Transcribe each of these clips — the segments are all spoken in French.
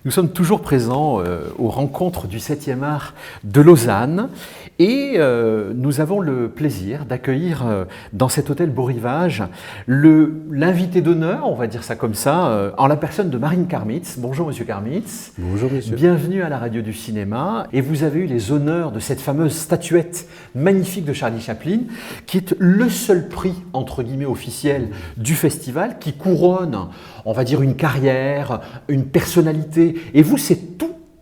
Nous sommes toujours présents aux rencontres du 7e art de Lausanne et nous avons le plaisir d'accueillir dans cet hôtel Beau Rivage l'invité d'honneur, on va dire ça comme ça, en la personne de Marine Karmitz. Bonjour Monsieur Karmitz. Bonjour Monsieur. Bienvenue à la radio du cinéma et vous avez eu les honneurs de cette fameuse statuette magnifique de Charlie Chaplin qui est le seul prix entre guillemets officiel du festival qui couronne, on va dire, une carrière, une personnalité. Et vous, c'est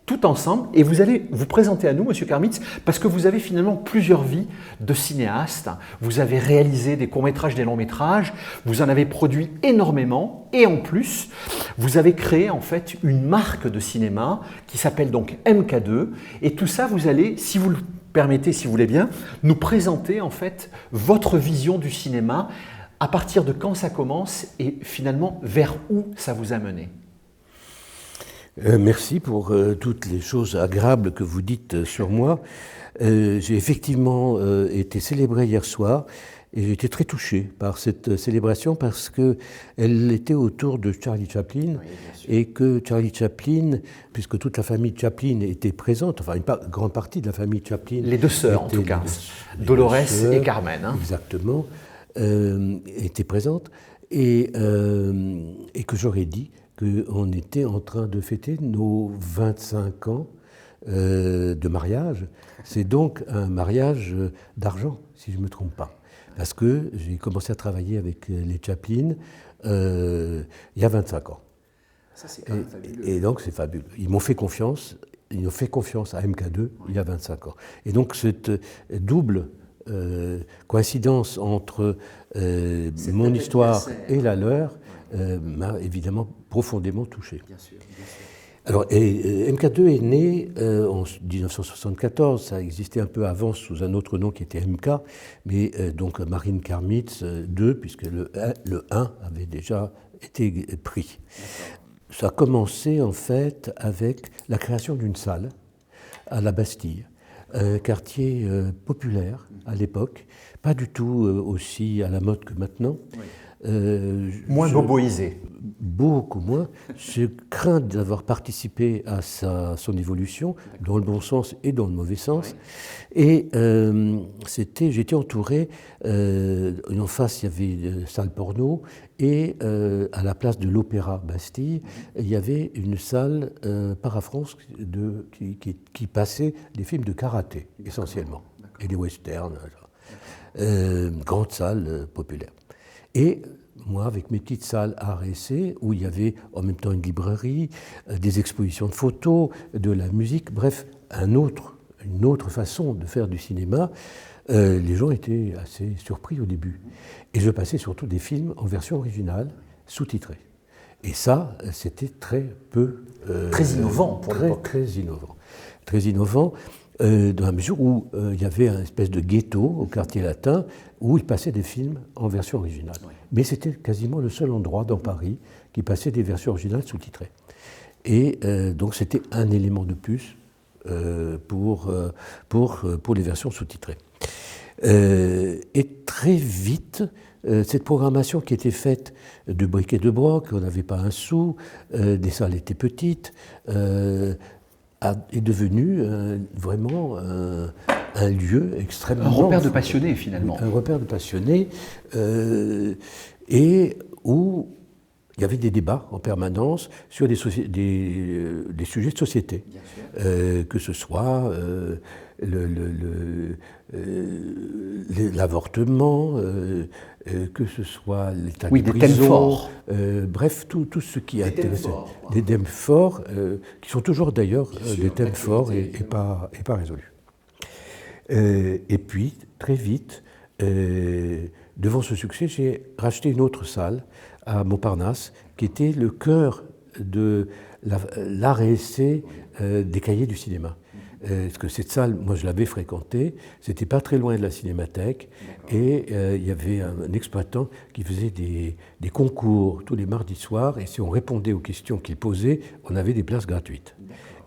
tout ensemble. Et vous allez vous présenter à nous, Monsieur Karmitz, parce que vous avez finalement plusieurs vies de cinéaste. Vous avez réalisé des courts-métrages, des longs-métrages. Vous en avez produit énormément. Et en plus, vous avez créé en fait une marque de cinéma qui s'appelle donc MK2. Et tout ça, vous allez, si vous le permettez, si vous voulez bien, nous présenter en fait votre vision du cinéma. À partir de quand ça commence et finalement vers où ça vous a mené? Merci pour toutes les choses agréables que vous dites sur moi. J'ai effectivement été célébré hier soir et j'ai été très touché par cette célébration parce qu'elle était autour de Charlie Chaplin, et que Charlie Chaplin, puisque toute la famille Chaplin était présente, enfin une grande partie de la famille Chaplin. Les deux sœurs en tout cas, Dolores et Carmen. Hein. Exactement. Était présente et que j'aurais dit qu'on était en train de fêter nos 25 ans de mariage. C'est donc un mariage d'argent, si je ne me trompe pas. Parce que j'ai commencé à travailler avec les Chaplin il y a 25 ans. Ça, c'est quand même fabuleux. Et donc c'est fabuleux. Ils m'ont fait confiance à MK2 il y a 25 ans. Et donc cette double coïncidence entre mon histoire et la leur m'a évidemment profondément touché. Bien sûr, bien sûr. Alors, MK2 est né en 1974, ça existait un peu avant sous un autre nom qui était MK, mais donc Marine Karmitz 2, puisque le 1 avait déjà été pris. Ça a commencé en fait avec la création d'une salle à la Bastille. Quartier populaire à l'époque, pas du tout aussi à la mode que maintenant. Oui. Moins boboisé. Beaucoup moins. Je crains d'avoir participé à son évolution, dans le bon sens et dans le mauvais sens. Oui. Et j'étais entouré, en face il y avait une salle porno, et à la place de l'Opéra Bastille, il y avait une salle Parafrance qui passait des films de karaté, essentiellement, et des westerns. Grande salle populaire. Et moi, avec mes petites salles art et essai, où il y avait en même temps une librairie, des expositions de photos, de la musique, bref, une autre façon de faire du cinéma, les gens étaient assez surpris au début. Et je passais surtout des films en version originale, sous-titrés. Et ça, c'était très peu... très innovant pour l'époque. Très innovant. Dans la mesure où il y avait une espèce de ghetto au quartier latin où il passait des films en version originale. Oui. Mais c'était quasiment le seul endroit dans Paris qui passait des versions originales sous-titrées. Et donc c'était un élément de plus pour les versions sous-titrées. Et très vite, cette programmation qui était faite de bric et de broc, on n'avait pas un sou, des salles étaient petites, est devenu vraiment un lieu extrêmement... Un repère de passionnés, finalement. Un repère de passionnés, et où il y avait des débats en permanence sur des sujets de société, que ce soit l'avortement, que ce soit l'état de prison, des thèmes forts. Bref, tout ce qui intéressait. Des thèmes forts, qui sont toujours d'ailleurs des thèmes forts et pas résolus. Et puis, très vite, devant ce succès, j'ai racheté une autre salle à Montparnasse, qui était le cœur de l'art et essai des cahiers du cinéma. Parce que cette salle, moi je l'avais fréquentée, c'était pas très loin de la cinémathèque, et il y avait un exploitant qui faisait des concours tous les mardis soirs, et si on répondait aux questions qu'il posait, on avait des places gratuites.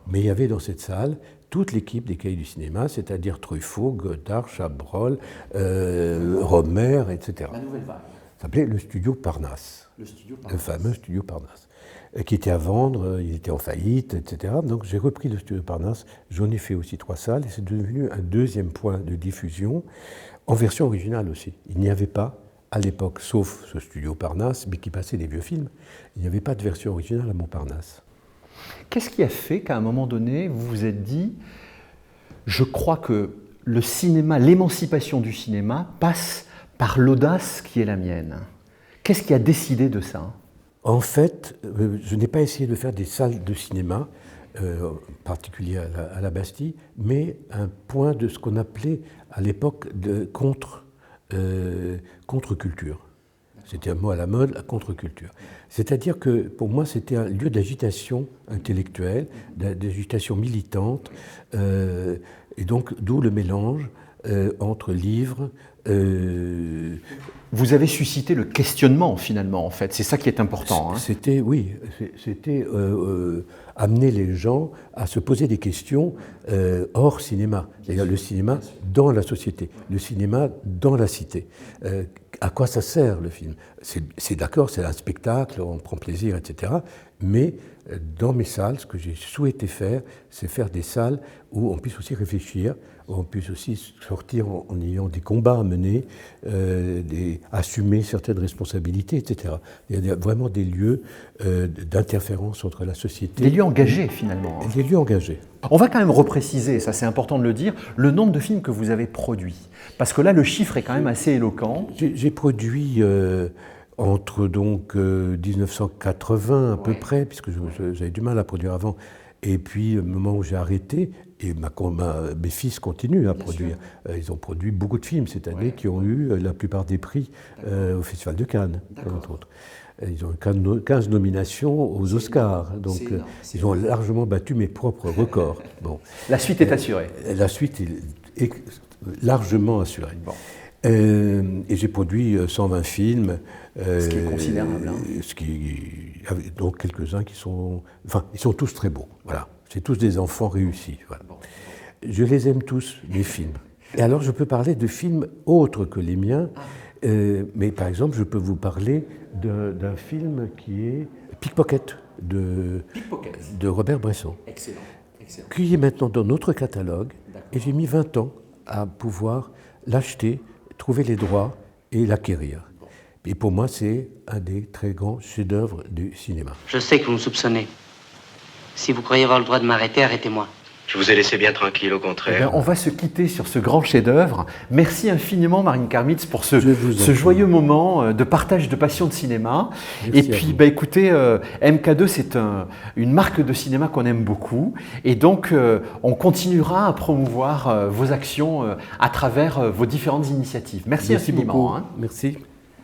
Mais il y avait dans cette salle toute l'équipe des cahiers du cinéma, c'est-à-dire Truffaut, Godard, Chabrol, Romer, etc. La nouvelle vague. Ça s'appelait le studio Parnasse, le fameux studio Parnasse. qui était à vendre, il était en faillite, etc. Donc j'ai repris le studio Parnasse, j'en ai fait aussi 3 salles, et c'est devenu un deuxième point de diffusion, en version originale aussi. Il n'y avait pas, à l'époque, sauf ce studio Parnasse, mais qui passait des vieux films, il n'y avait pas de version originale à Montparnasse. Qu'est-ce qui a fait qu'à un moment donné, vous vous êtes dit, je crois que le cinéma, l'émancipation du cinéma passe par l'audace qui est la mienne? Qu'est-ce qui a décidé de ça? En fait, je n'ai pas essayé de faire des salles de cinéma, en particulier à la Bastille, mais un point de ce qu'on appelait à l'époque de contre-culture. C'était un mot à la mode, la contre-culture. C'est-à-dire que pour moi, c'était un lieu d'agitation intellectuelle, d'agitation militante, et donc d'où le mélange entre livres. Vous avez suscité le questionnement finalement, en fait. C'est ça qui est important. C'était, oui, c'était amener les gens à se poser des questions hors cinéma. C'est-à-dire le cinéma dans la société, le cinéma dans la cité. À quoi ça sert le film? C'est d'accord, c'est un spectacle, on prend plaisir, etc. Mais dans mes salles, ce que j'ai souhaité faire, c'est faire des salles où on puisse aussi réfléchir, où on puisse aussi sortir en ayant des combats à mener, assumer certaines responsabilités, etc. Il y a vraiment des lieux d'interférence entre la société. Des lieux engagés finalement. Des lieux engagés. On va quand même repréciser, ça c'est important de le dire, le nombre de films que vous avez produits. Parce que là, le chiffre est quand même assez éloquent. J'ai produit entre donc 1980 à peu près, puisque j'avais du mal à produire avant, et puis au moment où j'ai arrêté, et mes fils continuent à produire. Ils ont produit beaucoup de films cette année qui ont eu la plupart des prix au Festival de Cannes, entre autres. Ils ont 15 nominations aux Oscars, donc ils ont largement battu mes propres records. Bon. La suite est assurée. La suite est largement assurée. Bon. Et j'ai produit 120 films. Ce qui est considérable. Donc quelques-uns qui sont... Enfin, ils sont tous très beaux, voilà. C'est tous des enfants réussis. Voilà. Je les aime tous, les films. Et alors, je peux parler de films autres que les miens, mais par exemple, je peux vous parler d'un film qui est Pickpocket de Robert Bresson. Excellent. Qui est maintenant dans notre catalogue, et j'ai mis 20 ans à pouvoir l'acheter, trouver les droits et l'acquérir. Et pour moi, c'est un des très grands chefs-d'œuvre du cinéma. Je sais que vous me soupçonnez. Si vous croyez avoir le droit de m'arrêter, arrêtez-moi. Je vous ai laissé bien tranquille, au contraire. On va se quitter sur ce grand chef-d'œuvre. Merci infiniment, Marine Karmitz, pour ce joyeux moment de partage de passion de cinéma. Merci. Et puis, écoutez, MK2, c'est une marque de cinéma qu'on aime beaucoup. Et donc, on continuera à promouvoir vos actions à travers vos différentes initiatives. Merci infiniment. Beaucoup. Merci.